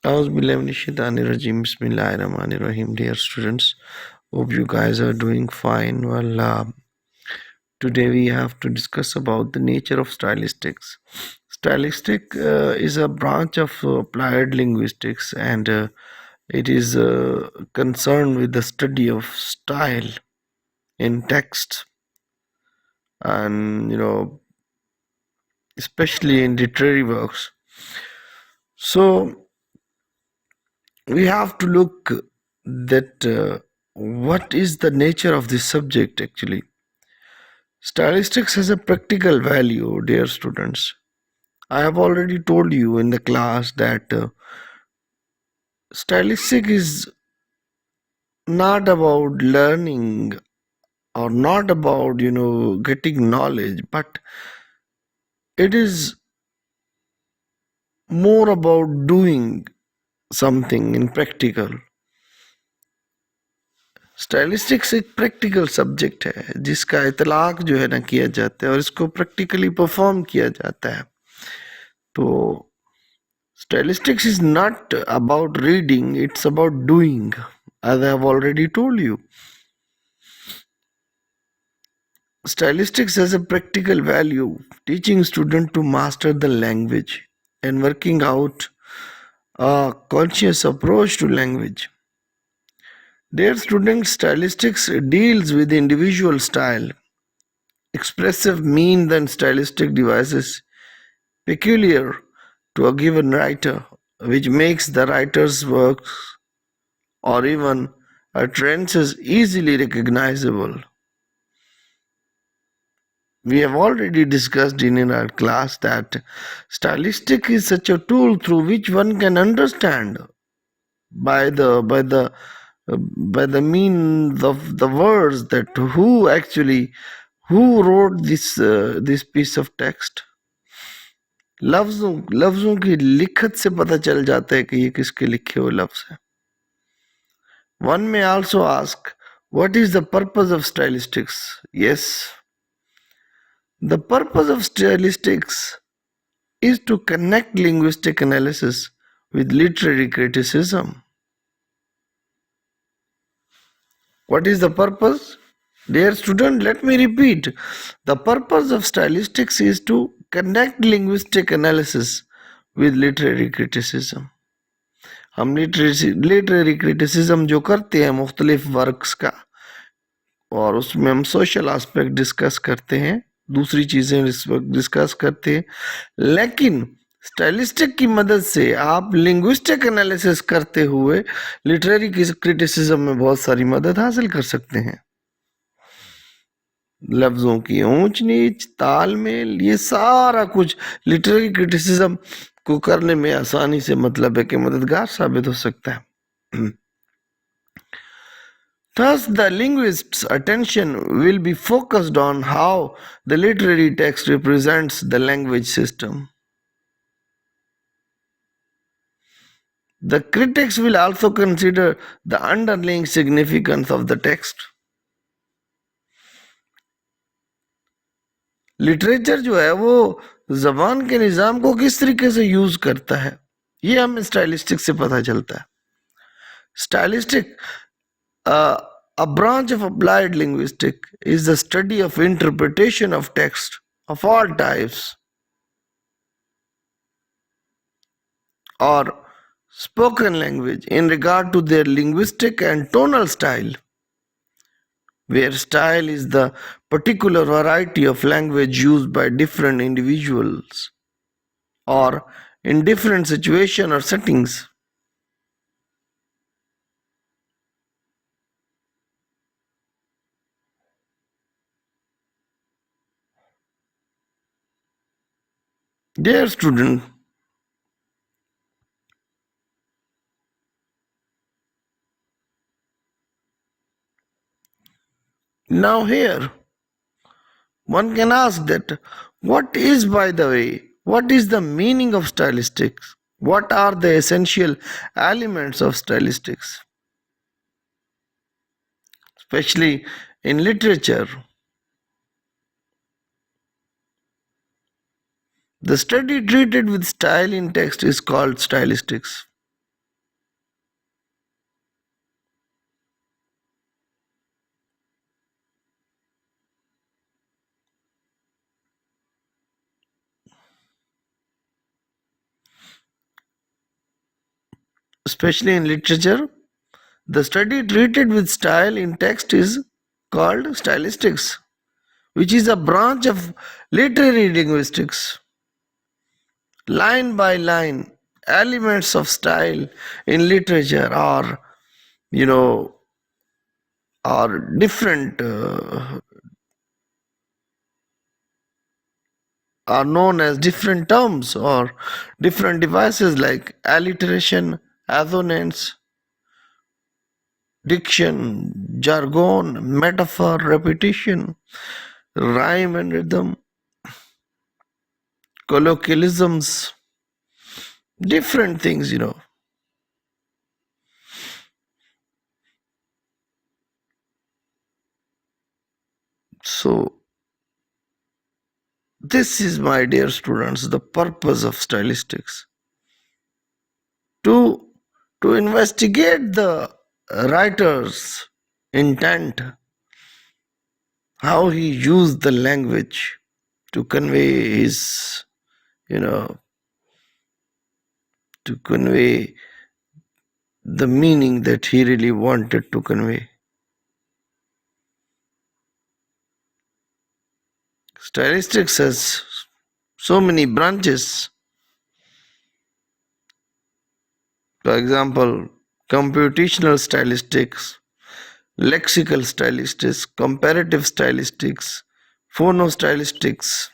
Auzubillahiminash-shaytanir-rajim. Bismillahir-rahmanir-rahim. Dear students, hope you guys are doing fine. Today we have to discuss about the nature of stylistics. Stylistic is a branch of applied linguistics, and it is concerned with the study of style in text, and especially in literary works. So we have to look that what is the nature of this subject actually. Statistics has a practical value, dear students. I have already told you in the class that stylistic is not about learning or not about getting knowledge, but it is more about doing something in practical. Stylistics एक practical subject है जिसका इतलाक जो है ना किया जाता है और इसको प्रैक्टिकली परफॉर्म किया जाता है. तो stylistics is not about reading, it's about doing, as I have already told you. Stylistics has a practical value, teaching students to master the language and working out a conscious approach to language. Dear students, stylistics deals with individual style, expressive mean than stylistic devices peculiar to a given writer, which makes the writer's works or even utterances easily recognizable. We have already discussed in our class that stylistic is such a tool through which one can understand by the means of the words that who wrote this piece of text. लफ्जों की लिखत से पता चल जाता है कि ये किसके लिखे हुए लफ्ज है. One may also ask, what is the purpose of stylistics? Yes, the purpose of stylistics is to connect linguistic analysis with literary criticism. What is the purpose? Dear student, let me repeat. The purpose of stylistics is to connect linguistic analysis with literary criticism. हम literary criticism जो करते हैं मुख्तलिफ works का, और उसमें हम social aspect discuss करते हैं, दूसरी चीजें डिस्कस करते हैं, लेकिन स्टाइलिस्टिक की मदद से आप लिंग्विस्टिक एनालिसिस करते हुए लिटरेरी क्रिटिसिज्म में बहुत सारी मदद हासिल कर सकते हैं. लफ्जों की ऊंच नीच, तालमेल, ये सारा कुछ लिटरेरी क्रिटिसिज्म को करने में आसानी से मतलब है कि मददगार साबित हो सकता है. Thus, the linguist's attention will be focused on how the literary text represents the language system. The critics will also consider the underlying significance of the text. Literature जो है वो जबान के निज़ाम को किस तरीके से यूज करता है, ये हमें स्टाइलिस्टिक से पता चलता है. Stylistic, a branch of applied linguistics, is the study of interpretation of text of all types or spoken language in regard to their linguistic and tonal style, where style is the particular variety of language used by different individuals or in different situations or settings. Dear student, now here one can ask that what is, by the way, what is the meaning of stylistics? What are the essential elements of stylistics? Especially in literature. The study treated with style in text is called stylistics. especially in literature. The study treated with style in text is called stylistics, which is a branch of literary linguistics. Line by line, elements of style in literature you know, are different, are known as different terms or different devices like alliteration, assonance, diction, jargon, metaphor, repetition, rhyme and rhythm, colloquialisms, different things. So, this is, my dear students, the purpose of stylistics to investigate the writer's intent, how he used the language to convey his, you know, to convey the meaning that he really wanted to convey. Stylistics has so many branches. For example, computational stylistics, lexical stylistics, comparative stylistics, phonostylistics,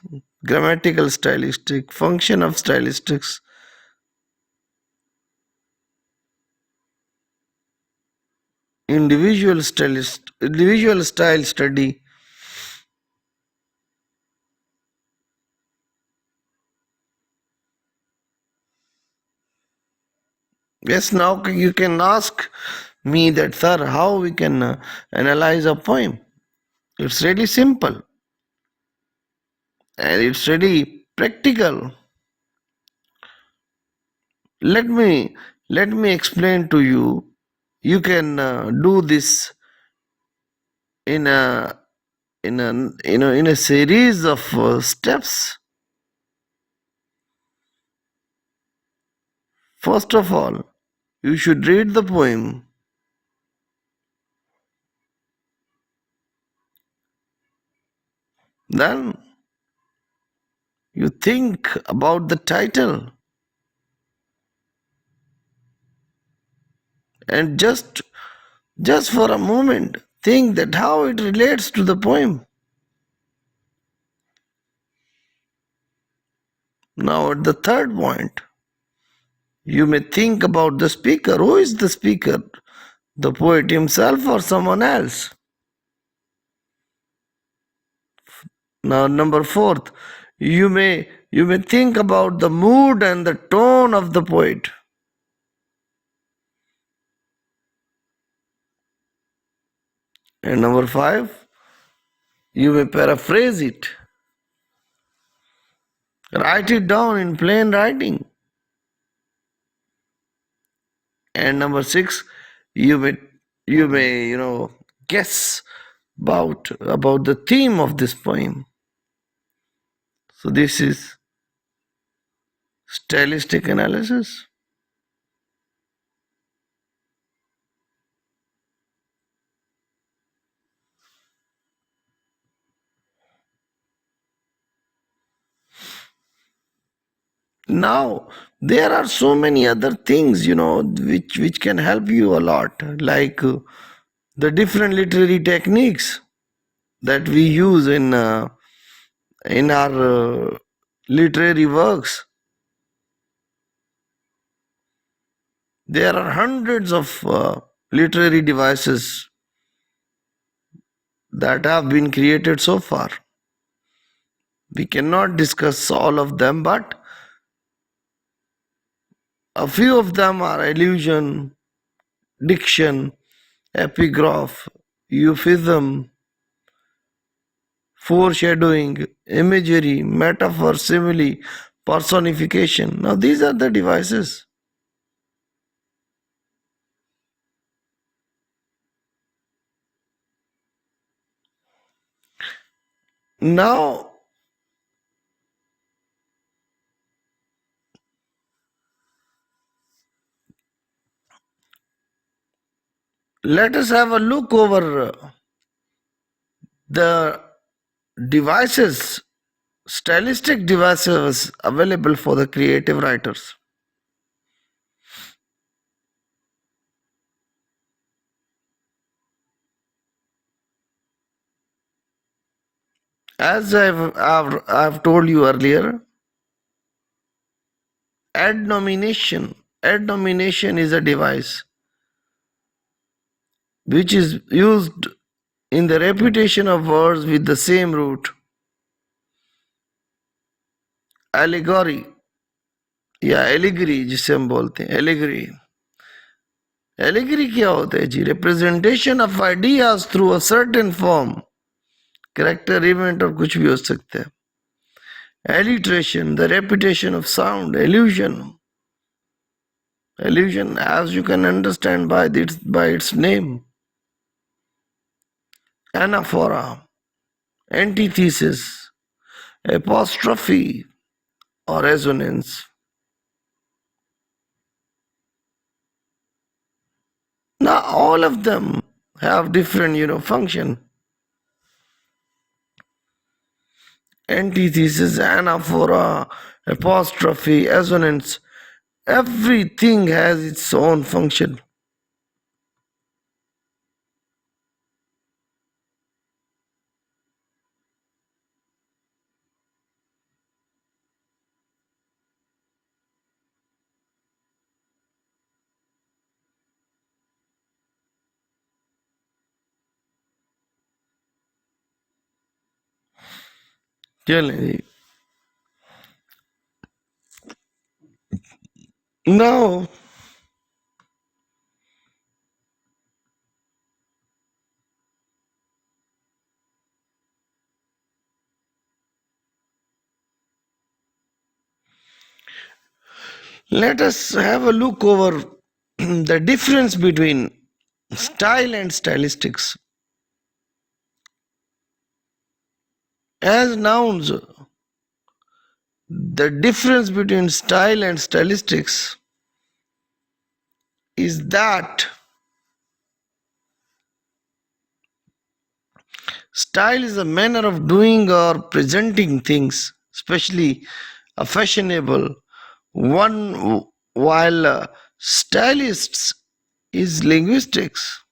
grammatical stylistics, function of stylistics, individual style study. Yes, now you can ask me that, sir, how we can analyze a poem. It's really simple and it's really practical. Let me explain to you. You can do this in a in a series of steps. First of all, you should read the poem. Then you think about the title and just for a moment think that how it relates to the poem. Now at the third point, you may think about the speaker. Who is the speaker? The poet himself or someone else? Now number fourth, you may think about the mood and the tone of the poet. And number five, you may paraphrase it. Write it down in plain writing. And number six, you may guess about the theme of this poem. So this is stylistic analysis. Now there are so many other things which can help you a lot, like the different literary techniques that we use in our literary works. There are hundreds of literary devices that have been created so far. We cannot discuss all of them, but a few of them are allusion, diction, epigraph, euphemism, foreshadowing, imagery, metaphor, simile, personification. Now, these are the devices. Now, Let us have a look over the devices, stylistic devices available for the creative writers. As I've told you earlier, add nomination. Add nomination is a device which is used in the repetition of words with the same root. Allegory या allegory जिसे हम बोलते हैं allegory allegory क्या होता है जी representation of ideas through a certain form character event or कुछ भी हो सकता है alliteration the repetition of sound illusion as you can understand by its name anaphora antithesis apostrophe or resonance. Now all of them have different function. Antithesis, anaphora, apostrophe, assonance, everything has its own function. Now let us have a look over the difference between style and stylistics. As nouns, the difference between style and stylistics is that style is a manner of doing or presenting things, especially a fashionable one, while stylists is linguistics,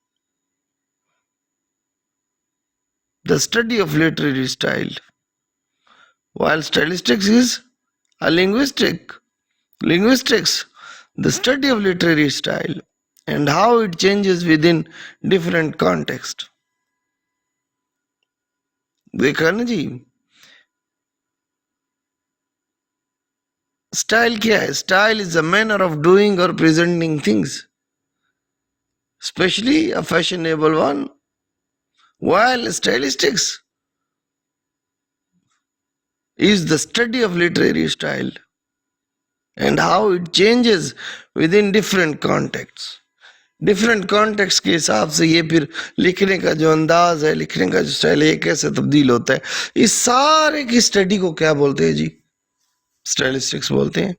the study of literary style, while stylistics is a linguistics, the study of literary style and how it changes within different context. देखा ना जी style क्या है style is a manner of doing or presenting things especially a fashionable one, while stylistics is the study of literary style and how it changes within different contexts. Different context के हिसाब से ये फिर लिखने का जो अंदाज है लिखने का जो स्टाइल है ये कैसे तब्दील होता है इस सारे की स्टडी को क्या बोलते हैं जी स्टाइलिस्टिक्स बोलते हैं